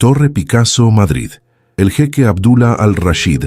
Torre Picasso, Madrid. El jeque Abdullah al-Rashid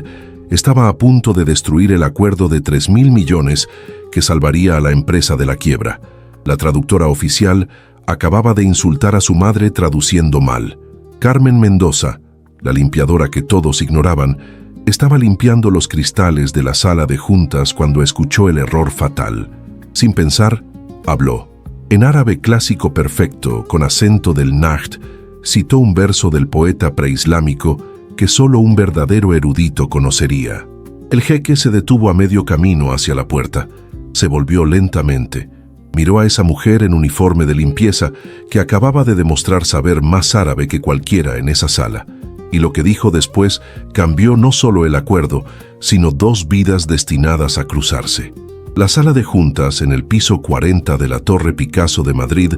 estaba a punto de destruir el acuerdo de 3.000 millones que salvaría a la empresa de la quiebra. La traductora oficial acababa de insultar a su madre traduciendo mal. Carmen Mendoza, la limpiadora que todos ignoraban, estaba limpiando los cristales de la sala de juntas cuando escuchó el error fatal. Sin pensar, habló. En árabe clásico perfecto, con acento del Najd, citó un verso del poeta preislámico que solo un verdadero erudito conocería. El jeque se detuvo a medio camino hacia la puerta. Se volvió lentamente. Miró a esa mujer en uniforme de limpieza que acababa de demostrar saber más árabe que cualquiera en esa sala. Y lo que dijo después cambió no solo el acuerdo, sino 2 vidas destinadas a cruzarse. La sala de juntas en el piso 40 de la Torre Picasso de Madrid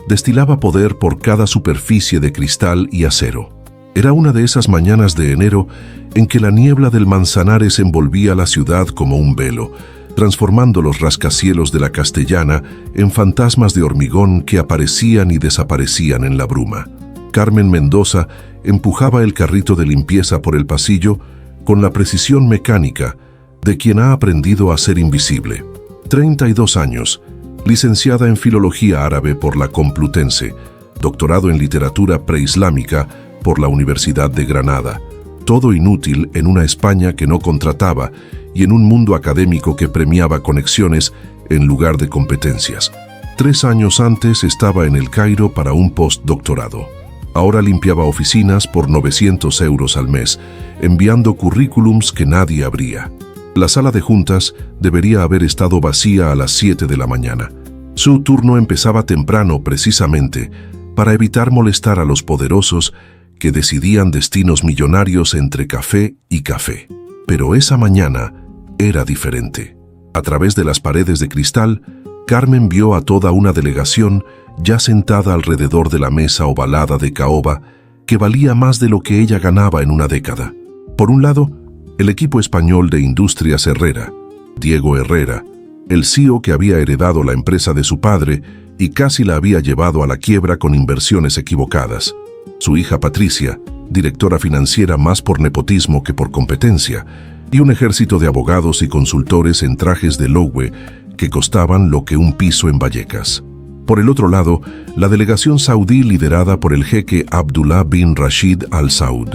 destilaba poder por cada superficie de cristal y acero. Era una de esas mañanas de enero en que la niebla del Manzanares envolvía la ciudad como un velo, transformando los rascacielos de la Castellana en fantasmas de hormigón que aparecían y desaparecían en la bruma. Carmen Mendoza empujaba el carrito de limpieza por el pasillo con la precisión mecánica de quien ha aprendido a ser invisible. 32 años, licenciada en Filología Árabe por la Complutense, doctorado en Literatura Preislámica por la Universidad de Granada. Todo inútil en una España que no contrataba y en un mundo académico que premiaba conexiones en lugar de competencias. 3 años antes estaba en El Cairo para un postdoctorado. Ahora limpiaba oficinas por 900 euros al mes, enviando currículums que nadie abría. La sala de juntas debería haber estado vacía a las 7 de la mañana. Su turno empezaba temprano precisamente para evitar molestar a los poderosos que decidían destinos millonarios entre café y café. Pero esa mañana era diferente. A través de las paredes de cristal, Carmen vio a toda una delegación ya sentada alrededor de la mesa ovalada de caoba que valía más de lo que ella ganaba en una década. Por un lado, el equipo español de Industrias Herrera, Diego Herrera, el CEO que había heredado la empresa de su padre y casi la había llevado a la quiebra con inversiones equivocadas. Su hija Patricia, directora financiera más por nepotismo que por competencia, y un ejército de abogados y consultores en trajes de Loewe que costaban lo que un piso en Vallecas. Por el otro lado, la delegación saudí liderada por el jeque Abdullah bin Rashid Al Saud.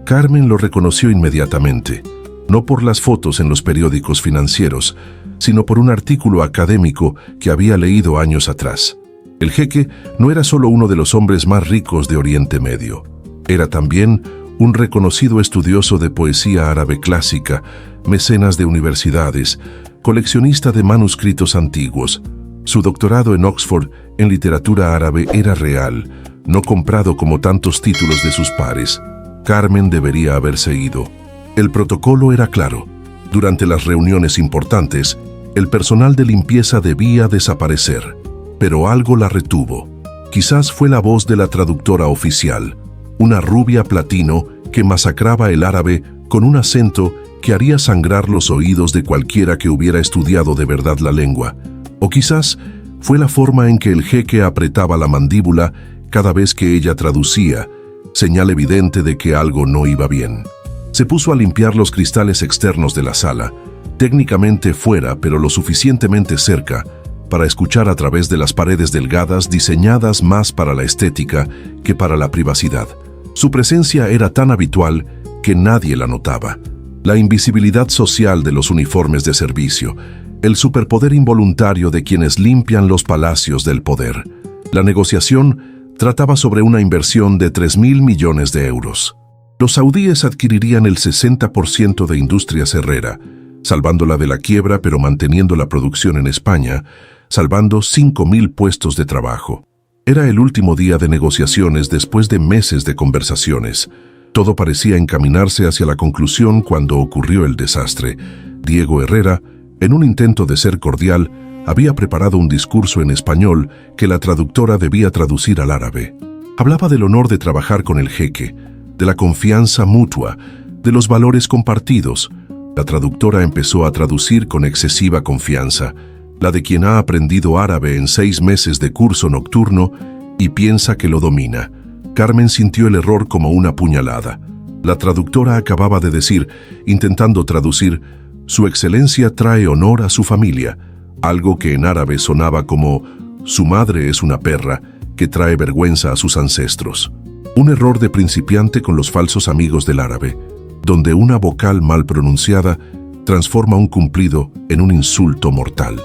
Carmen lo reconoció inmediatamente, no por las fotos en los periódicos financieros, sino por un artículo académico que había leído años atrás. El jeque no era solo uno de los hombres más ricos de Oriente Medio, era también un reconocido estudioso de poesía árabe clásica, mecenas de universidades, coleccionista de manuscritos antiguos. Su doctorado en Oxford en literatura árabe era real, no comprado como tantos títulos de sus pares. Carmen debería haberse ido. El protocolo era claro. Durante las reuniones importantes, el personal de limpieza debía desaparecer, pero algo la retuvo. Quizás fue la voz de la traductora oficial, una rubia platino que masacraba el árabe con un acento que haría sangrar los oídos de cualquiera que hubiera estudiado de verdad la lengua. O quizás fue la forma en que el jeque apretaba la mandíbula cada vez que ella traducía, señal evidente de que algo no iba bien. Se puso a limpiar los cristales externos de la sala, técnicamente fuera pero lo suficientemente cerca para escuchar a través de las paredes delgadas diseñadas más para la estética que para la privacidad. Su presencia era tan habitual que nadie la notaba. La invisibilidad social de los uniformes de servicio, el superpoder involuntario de quienes limpian los palacios del poder. La negociación trataba sobre una inversión de 3.000 millones de euros. Los saudíes adquirirían el 60% de Industrias Herrera, salvándola de la quiebra pero manteniendo la producción en España, salvando 5.000 puestos de trabajo. Era el último día de negociaciones después de meses de conversaciones. Todo parecía encaminarse hacia la conclusión cuando ocurrió el desastre. Diego Herrera, en un intento de ser cordial, había preparado un discurso en español que la traductora debía traducir al árabe. Hablaba del honor de trabajar con el jeque, de la confianza mutua, de los valores compartidos. La traductora empezó a traducir con excesiva confianza, la de quien ha aprendido árabe en 6 meses de curso nocturno y piensa que lo domina. Carmen sintió el error como una puñalada. La traductora acababa de decir, intentando traducir, «Su excelencia trae honor a su familia», algo que en árabe sonaba como «Su madre es una perra que trae vergüenza a sus ancestros». Un error de principiante con los falsos amigos del árabe, donde una vocal mal pronunciada transforma un cumplido en un insulto mortal.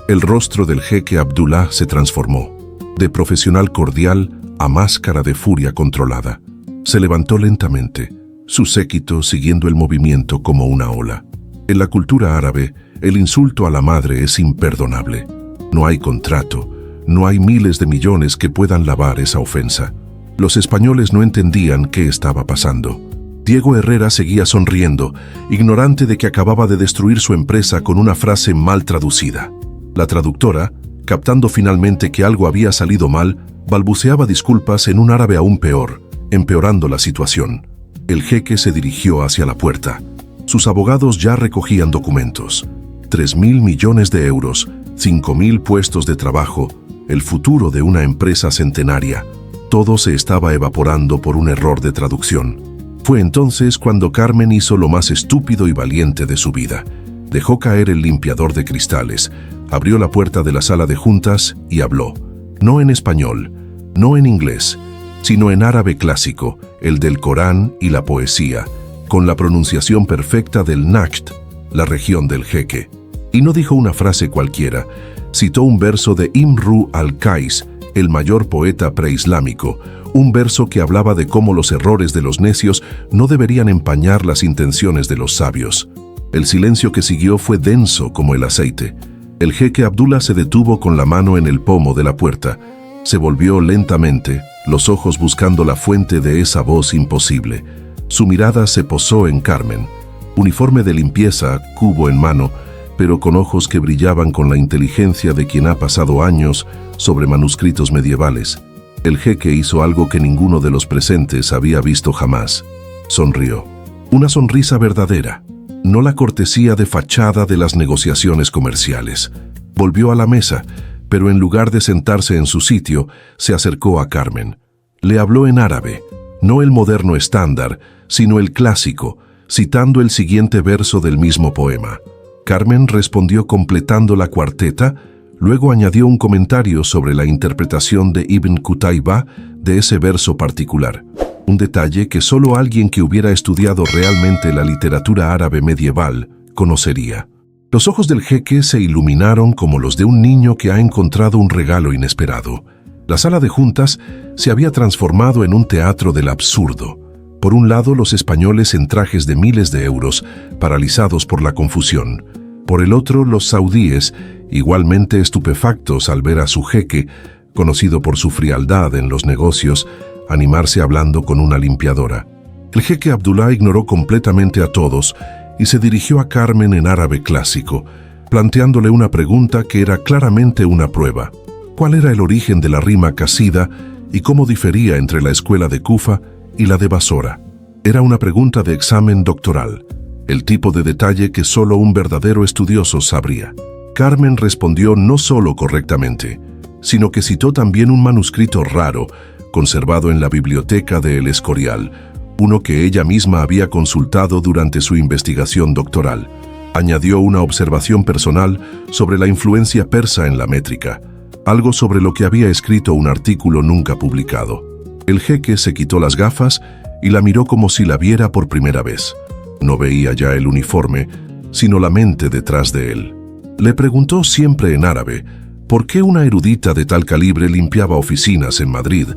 El rostro del jeque Abdullah se transformó, de profesional cordial a máscara de furia controlada. Se levantó lentamente, su séquito siguiendo el movimiento como una ola. En la cultura árabe, el insulto a la madre es imperdonable. No hay contrato, no hay miles de millones que puedan lavar esa ofensa. Los españoles no entendían qué estaba pasando. Diego Herrera seguía sonriendo, ignorante de que acababa de destruir su empresa con una frase mal traducida. La traductora, captando finalmente que algo había salido mal, balbuceaba disculpas en un árabe aún peor, empeorando la situación. El jeque se dirigió hacia la puerta. Sus abogados ya recogían documentos. 3.000 millones de euros, 5.000 puestos de trabajo, el futuro de una empresa centenaria. Todo se estaba evaporando por un error de traducción. Fue entonces cuando Carmen hizo lo más estúpido y valiente de su vida. Dejó caer el limpiador de cristales, abrió la puerta de la sala de juntas y habló. No en español, no en inglés, sino en árabe clásico, el del Corán y la poesía, con la pronunciación perfecta del Najd, la región del jeque. Y no dijo una frase cualquiera, citó un verso de Imru al-Qais, el mayor poeta preislámico, un verso que hablaba de cómo los errores de los necios no deberían empañar las intenciones de los sabios. El silencio que siguió fue denso como el aceite. El jeque Abdullah se detuvo con la mano en el pomo de la puerta. Se volvió lentamente, los ojos buscando la fuente de esa voz imposible. Su mirada se posó en Carmen. Uniforme de limpieza, cubo en mano, pero con ojos que brillaban con la inteligencia de quien ha pasado años sobre manuscritos medievales. El jeque hizo algo que ninguno de los presentes había visto jamás. Sonrió. Una sonrisa verdadera. No la cortesía de fachada de las negociaciones comerciales. Volvió a la mesa, pero en lugar de sentarse en su sitio, se acercó a Carmen. Le habló en árabe, no el moderno estándar, sino el clásico, citando el siguiente verso del mismo poema. Carmen respondió completando la cuarteta, luego añadió un comentario sobre la interpretación de Ibn Qutaybah de ese verso particular. Un detalle que solo alguien que hubiera estudiado realmente la literatura árabe medieval conocería. Los ojos del jeque se iluminaron como los de un niño que ha encontrado un regalo inesperado. La sala de juntas se había transformado en un teatro del absurdo. Por un lado, los españoles en trajes de miles de euros, paralizados por la confusión. Por el otro, los saudíes, igualmente estupefactos al ver a su jeque, conocido por su frialdad en los negocios, animarse hablando con una limpiadora. El jeque Abdullah ignoró completamente a todos y se dirigió a Carmen en árabe clásico, planteándole una pregunta que era claramente una prueba. ¿Cuál era el origen de la rima casida y cómo difería entre la escuela de Kufa y la de Basora? Era una pregunta de examen doctoral, el tipo de detalle que solo un verdadero estudioso sabría. Carmen respondió no solo correctamente, sino que citó también un manuscrito raro, conservado en la biblioteca de El Escorial, uno que ella misma había consultado durante su investigación doctoral. Añadió una observación personal sobre la influencia persa en la métrica, algo sobre lo que había escrito un artículo nunca publicado. El jeque se quitó las gafas y la miró como si la viera por primera vez. No veía ya el uniforme, sino la mente detrás de él. Le preguntó siempre en árabe, ¿por qué una erudita de tal calibre limpiaba oficinas en Madrid?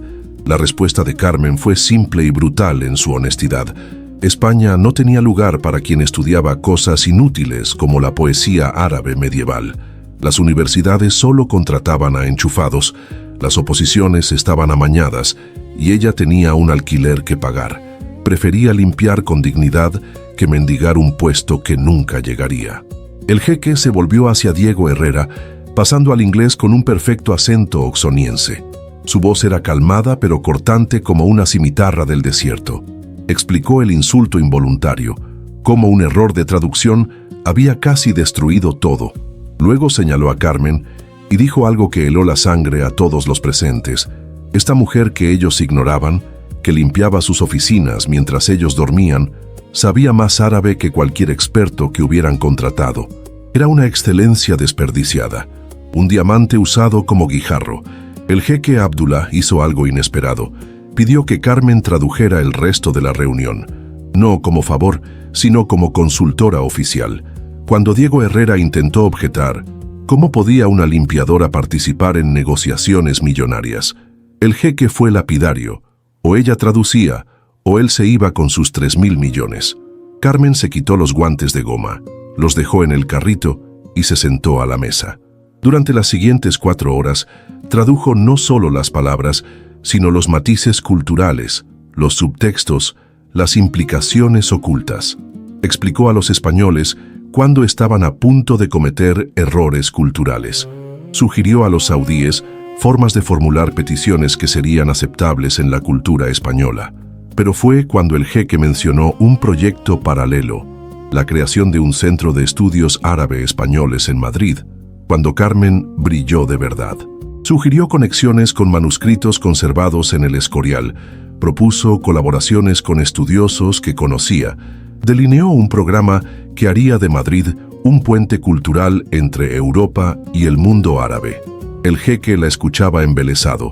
La respuesta de Carmen fue simple y brutal en su honestidad. España no tenía lugar para quien estudiaba cosas inútiles como la poesía árabe medieval. Las universidades solo contrataban a enchufados, las oposiciones estaban amañadas y ella tenía un alquiler que pagar. Prefería limpiar con dignidad que mendigar un puesto que nunca llegaría. El jeque se volvió hacia Diego Herrera, pasando al inglés con un perfecto acento oxoniense. Su voz era calmada pero cortante como una cimitarra del desierto. Explicó el insulto involuntario, cómo un error de traducción había casi destruido todo. Luego señaló a Carmen y dijo algo que heló la sangre a todos los presentes. Esta mujer que ellos ignoraban que limpiaba sus oficinas mientras ellos dormían, sabía más árabe que cualquier experto que hubieran contratado. Era una excelencia desperdiciada, un diamante usado como guijarro. El jeque Abdullah hizo algo inesperado. Pidió que Carmen tradujera el resto de la reunión, no como favor, sino como consultora oficial. Cuando Diego Herrera intentó objetar, ¿cómo podía una limpiadora participar en negociaciones millonarias? El jeque fue lapidario. O ella traducía, o él se iba con sus 3.000 millones. Carmen se quitó los guantes de goma, los dejó en el carrito y se sentó a la mesa. Durante las siguientes 4 horas, tradujo no solo las palabras, sino los matices culturales, los subtextos, las implicaciones ocultas. Explicó a los españoles cuándo estaban a punto de cometer errores culturales. Sugirió a los saudíes formas de formular peticiones que serían aceptables en la cultura española. Pero fue cuando el jeque mencionó un proyecto paralelo, la creación de un centro de estudios árabe-españoles en Madrid, cuando Carmen brilló de verdad. Sugirió conexiones con manuscritos conservados en el Escorial, propuso colaboraciones con estudiosos que conocía, delineó un programa que haría de Madrid un puente cultural entre Europa y el mundo árabe. El jeque la escuchaba embelesado.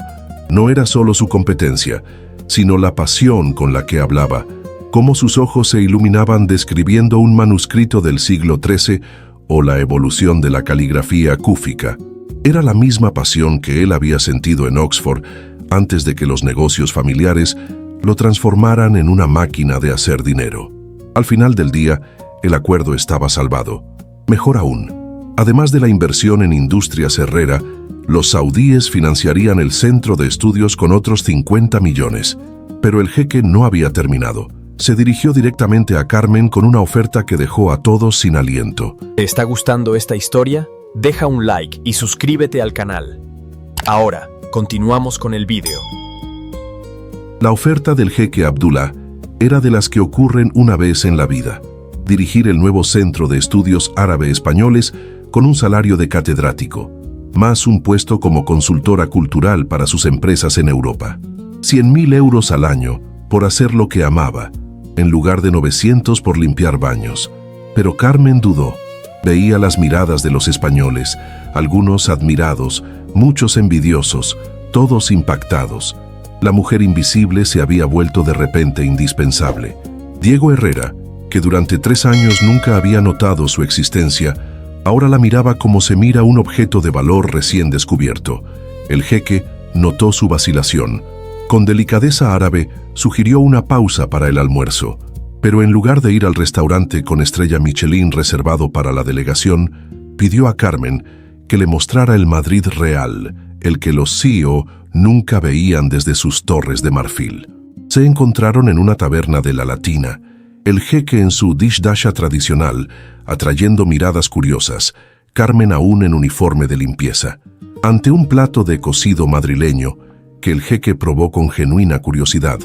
No era solo su competencia, sino la pasión con la que hablaba, cómo sus ojos se iluminaban describiendo un manuscrito del siglo XIII o la evolución de la caligrafía cúfica. Era la misma pasión que él había sentido en Oxford antes de que los negocios familiares lo transformaran en una máquina de hacer dinero. Al final del día, el acuerdo estaba salvado. Mejor aún, además de la inversión en Industrias Herrera, los saudíes financiarían el centro de estudios con otros 50 millones. Pero el jeque no había terminado. Se dirigió directamente a Carmen con una oferta que dejó a todos sin aliento. ¿Te está gustando esta historia? Deja un like y suscríbete al canal. Ahora, continuamos con el vídeo. La oferta del jeque Abdullah era de las que ocurren una vez en la vida. Dirigir el nuevo Centro de Estudios Árabe-Españoles con un salario de catedrático, más un puesto como consultora cultural para sus empresas en Europa. 100.000 euros al año por hacer lo que amaba, en lugar de 900 por limpiar baños. Pero Carmen dudó. Veía las miradas de los españoles, algunos admirados, muchos envidiosos, todos impactados. La mujer invisible se había vuelto de repente indispensable. Diego Herrera, que durante 3 años nunca había notado su existencia, ahora la miraba como se mira un objeto de valor recién descubierto. El jeque notó su vacilación. Con delicadeza árabe, sugirió una pausa para el almuerzo, pero en lugar de ir al restaurante con estrella Michelin reservado para la delegación, pidió a Carmen que le mostrara el Madrid real, el que los CEO nunca veían desde sus torres de marfil. Se encontraron en una taberna de la Latina, el jeque en su dishdasha tradicional, atrayendo miradas curiosas, Carmen aún en uniforme de limpieza. Ante un plato de cocido madrileño, que el jeque probó con genuina curiosidad,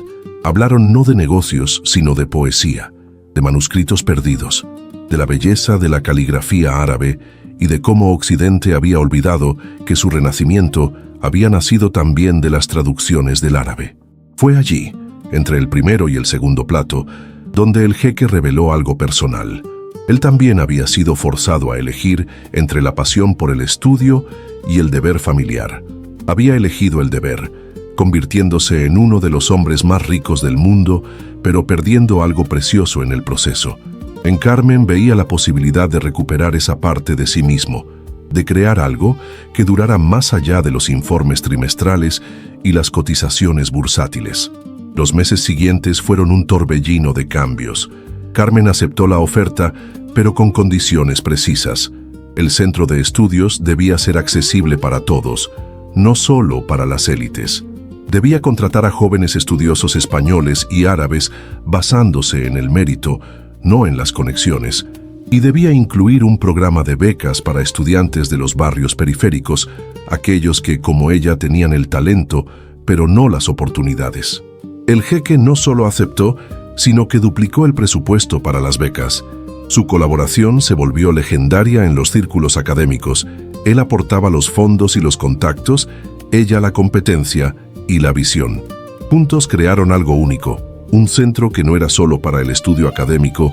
hablaron no de negocios, sino de poesía, de manuscritos perdidos, de la belleza de la caligrafía árabe y de cómo Occidente había olvidado que su renacimiento había nacido también de las traducciones del árabe. Fue allí, entre el primero y el segundo plato, donde el jeque reveló algo personal. Él también había sido forzado a elegir entre la pasión por el estudio y el deber familiar. Había elegido el deber, convirtiéndose en uno de los hombres más ricos del mundo, pero perdiendo algo precioso en el proceso. En Carmen veía la posibilidad de recuperar esa parte de sí mismo, de crear algo que durara más allá de los informes trimestrales y las cotizaciones bursátiles. Los meses siguientes fueron un torbellino de cambios. Carmen aceptó la oferta, pero con condiciones precisas. El centro de estudios debía ser accesible para todos, no solo para las élites. Debía contratar a jóvenes estudiosos españoles y árabes basándose en el mérito, no en las conexiones, y debía incluir un programa de becas para estudiantes de los barrios periféricos, aquellos que, como ella, tenían el talento, pero no las oportunidades. El jeque no solo aceptó, sino que duplicó el presupuesto para las becas. Su colaboración se volvió legendaria en los círculos académicos. Él aportaba los fondos y los contactos, ella la competencia y la visión. Juntos crearon algo único, un centro que no era solo para el estudio académico,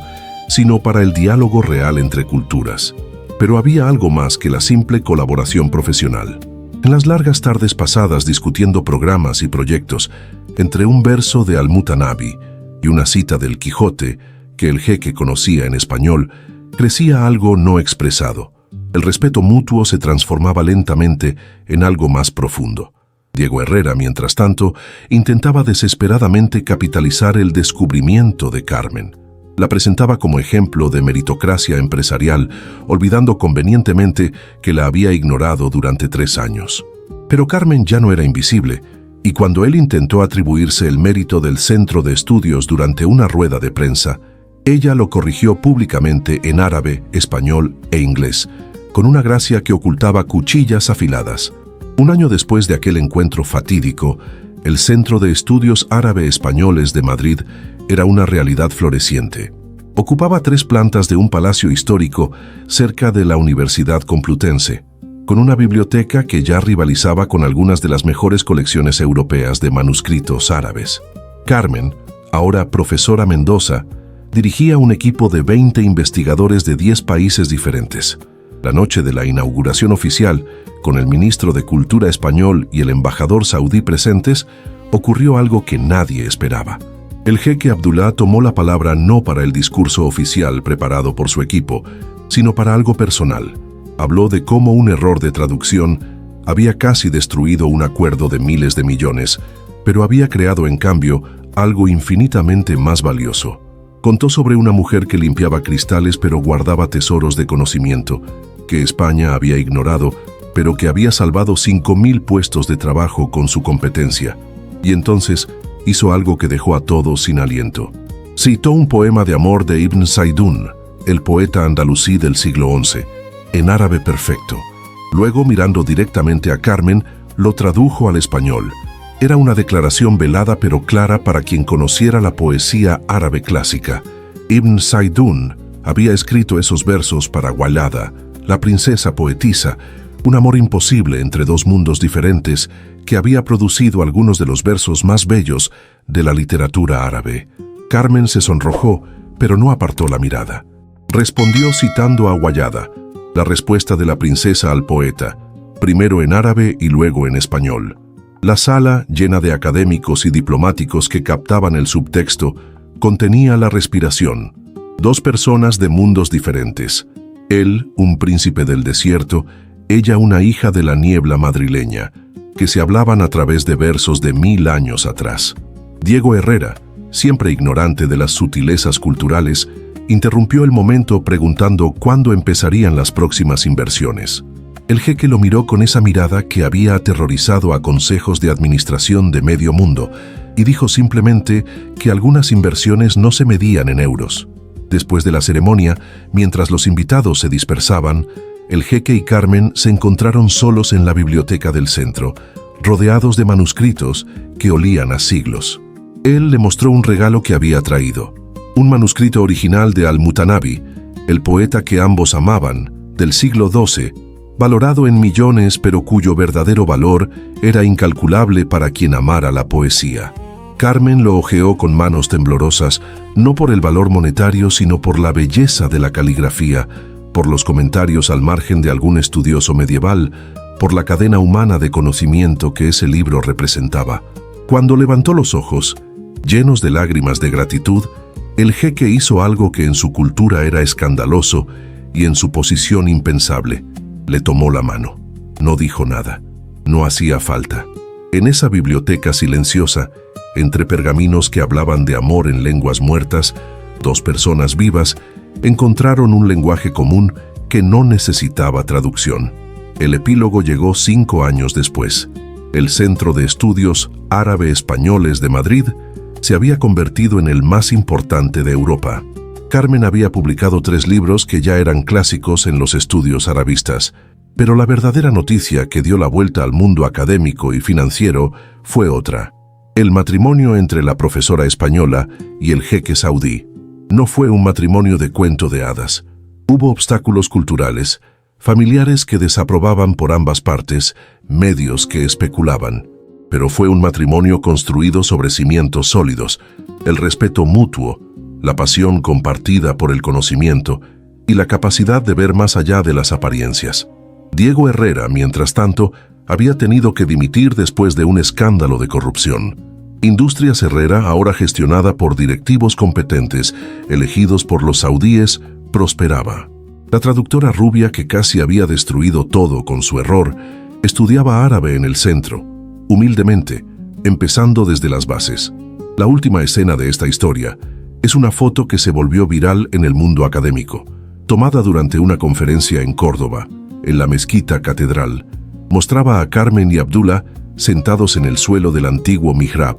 sino para el diálogo real entre culturas. Pero había algo más que la simple colaboración profesional. En las largas tardes pasadas discutiendo programas y proyectos, entre un verso de Al-Mutanabi y una cita del Quijote que el jeque conocía en español, crecía algo no expresado. El respeto mutuo se transformaba lentamente en algo más profundo. Diego Herrera, mientras tanto, intentaba desesperadamente capitalizar el descubrimiento de Carmen. La presentaba como ejemplo de meritocracia empresarial, olvidando convenientemente que la había ignorado durante 3 años. Pero Carmen ya no era invisible, y cuando él intentó atribuirse el mérito del centro de estudios durante una rueda de prensa, ella lo corrigió públicamente en árabe, español e inglés, con una gracia que ocultaba cuchillas afiladas. Un año después de aquel encuentro fatídico, el Centro de Estudios Árabe-Españoles de Madrid era una realidad floreciente. Ocupaba 3 plantas de un palacio histórico cerca de la Universidad Complutense, con una biblioteca que ya rivalizaba con algunas de las mejores colecciones europeas de manuscritos árabes. Carmen, ahora profesora Mendoza, dirigía un equipo de 20 investigadores de 10 países diferentes. La noche de la inauguración oficial, con el ministro de Cultura español y el embajador saudí presentes, ocurrió algo que nadie esperaba. El jeque Abdullah tomó la palabra no para el discurso oficial preparado por su equipo, sino para algo personal. Habló de cómo un error de traducción había casi destruido un acuerdo de miles de millones, pero había creado en cambio algo infinitamente más valioso. Contó sobre una mujer que limpiaba cristales pero guardaba tesoros de conocimiento, que España había ignorado, pero que había salvado 5.000 puestos de trabajo con su competencia. Y entonces hizo algo que dejó a todos sin aliento. Citó un poema de amor de Ibn Saidún, el poeta andalusí del siglo XI, en árabe perfecto. Luego, mirando directamente a Carmen, lo tradujo al español. Era una declaración velada pero clara para quien conociera la poesía árabe clásica. Ibn Saidún había escrito esos versos para Walada, la princesa poetisa, un amor imposible entre 2 mundos diferentes que había producido algunos de los versos más bellos de la literatura árabe. Carmen se sonrojó, pero no apartó la mirada. Respondió citando a Walada, la respuesta de la princesa al poeta, primero en árabe y luego en español. La sala, llena de académicos y diplomáticos que captaban el subtexto, contenía la respiración. 2 personas de mundos diferentes. Él, un príncipe del desierto, ella una hija de la niebla madrileña, que se hablaban a través de versos de 1000 años atrás. Diego Herrera, siempre ignorante de las sutilezas culturales, interrumpió el momento preguntando cuándo empezarían las próximas inversiones. El jeque lo miró con esa mirada que había aterrorizado a consejos de administración de medio mundo y dijo simplemente que algunas inversiones no se medían en euros. Después de la ceremonia, mientras los invitados se dispersaban, el jeque y Carmen se encontraron solos en la biblioteca del centro, rodeados de manuscritos que olían a siglos. Él le mostró un regalo que había traído, un manuscrito original de Al-Mutanabi, el poeta que ambos amaban, del siglo XII, valorado en millones pero cuyo verdadero valor era incalculable para quien amara la poesía. Carmen lo hojeó con manos temblorosas, no por el valor monetario, sino por la belleza de la caligrafía, por los comentarios al margen de algún estudioso medieval, por la cadena humana de conocimiento que ese libro representaba. Cuando levantó los ojos, llenos de lágrimas de gratitud, el jeque hizo algo que en su cultura era escandaloso y en su posición impensable. Le tomó la mano. No dijo nada. No hacía falta. En esa biblioteca silenciosa, entre pergaminos que hablaban de amor en lenguas muertas, 2 personas vivas encontraron un lenguaje común que no necesitaba traducción. El epílogo llegó 5 años después. El Centro de Estudios Árabe-Españoles de Madrid se había convertido en el más importante de Europa. Carmen había publicado 3 libros que ya eran clásicos en los estudios arabistas, pero la verdadera noticia que dio la vuelta al mundo académico y financiero fue otra. El matrimonio entre la profesora española y el jeque saudí. No fue un matrimonio de cuento de hadas. Hubo obstáculos culturales, familiares que desaprobaban por ambas partes, medios que especulaban. pero fue un matrimonio construido sobre cimientos sólidos, el respeto mutuo, la pasión compartida por el conocimiento y la capacidad de ver más allá de las apariencias. Diego Herrera, mientras tanto, había tenido que dimitir después de un escándalo de corrupción. Industrias Herrera, ahora gestionada por directivos competentes, elegidos por los saudíes, prosperaba. La traductora rubia, que casi había destruido todo con su error, estudiaba árabe en el centro, humildemente, empezando desde las bases. La última escena de esta historia es una foto que se volvió viral en el mundo académico, tomada durante una conferencia en Córdoba, en la mezquita catedral. Mostraba a Carmen y Abdullah sentados en el suelo del antiguo mihrab,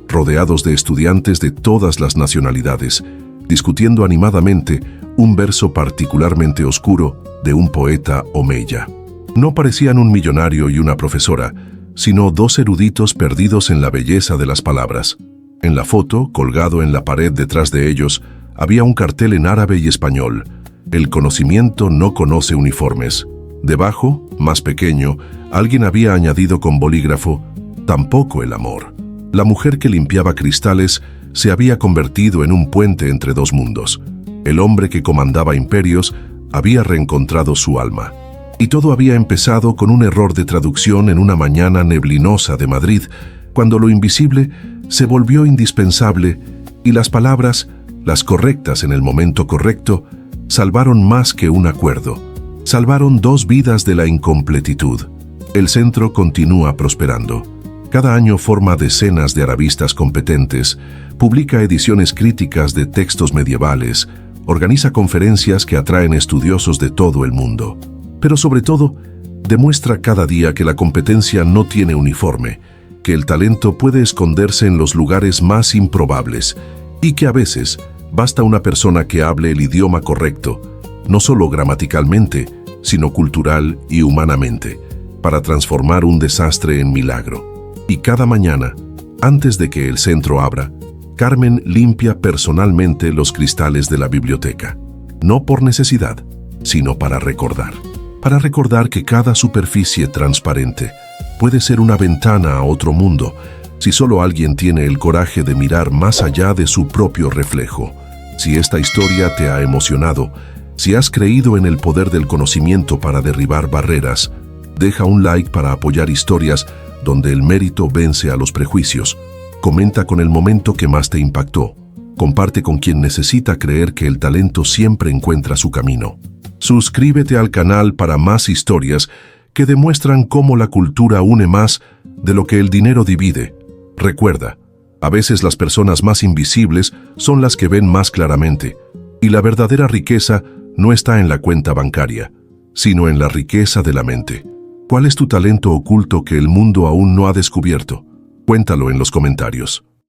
rodeados de estudiantes de todas las nacionalidades, discutiendo animadamente un verso particularmente oscuro de un poeta omeya. No parecían un millonario y una profesora, sino dos eruditos perdidos en la belleza de las palabras. En la foto, colgado en la pared detrás de ellos, había un cartel en árabe y español: "El conocimiento no conoce uniformes". Debajo, más pequeño, alguien había añadido con bolígrafo: "Tampoco el amor". La mujer que limpiaba cristales se había convertido en un puente entre dos mundos. El hombre que comandaba imperios había reencontrado su alma. Y todo había empezado con un error de traducción en una mañana neblinosa de Madrid, cuando lo invisible se volvió indispensable y las palabras, las correctas en el momento correcto, salvaron más que un acuerdo. Salvaron dos vidas de la incompletitud. El centro continúa prosperando. Cada año forma decenas de arabistas competentes, publica ediciones críticas de textos medievales, organiza conferencias que atraen estudiosos de todo el mundo. Pero sobre todo, demuestra cada día que la competencia no tiene uniforme, que el talento puede esconderse en los lugares más improbables y que a veces basta una persona que hable el idioma correcto, no solo gramaticalmente, sino cultural y humanamente, para transformar un desastre en milagro. Y cada mañana, antes de que el centro abra, Carmen limpia personalmente los cristales de la biblioteca, no por necesidad, sino para recordar. Para recordar que cada superficie transparente puede ser una ventana a otro mundo, si solo alguien tiene el coraje de mirar más allá de su propio reflejo. Si esta historia te ha emocionado, si has creído en el poder del conocimiento para derribar barreras, deja un like para apoyar historias donde el mérito vence a los prejuicios. Comenta con el momento que más te impactó. Comparte con quien necesita creer que el talento siempre encuentra su camino. Suscríbete al canal para más historias que demuestran cómo la cultura une más de lo que el dinero divide. Recuerda, a veces las personas más invisibles son las que ven más claramente, y la verdadera riqueza no está en la cuenta bancaria, sino en la riqueza de la mente. ¿Cuál es tu talento oculto que el mundo aún no ha descubierto? Cuéntalo en los comentarios.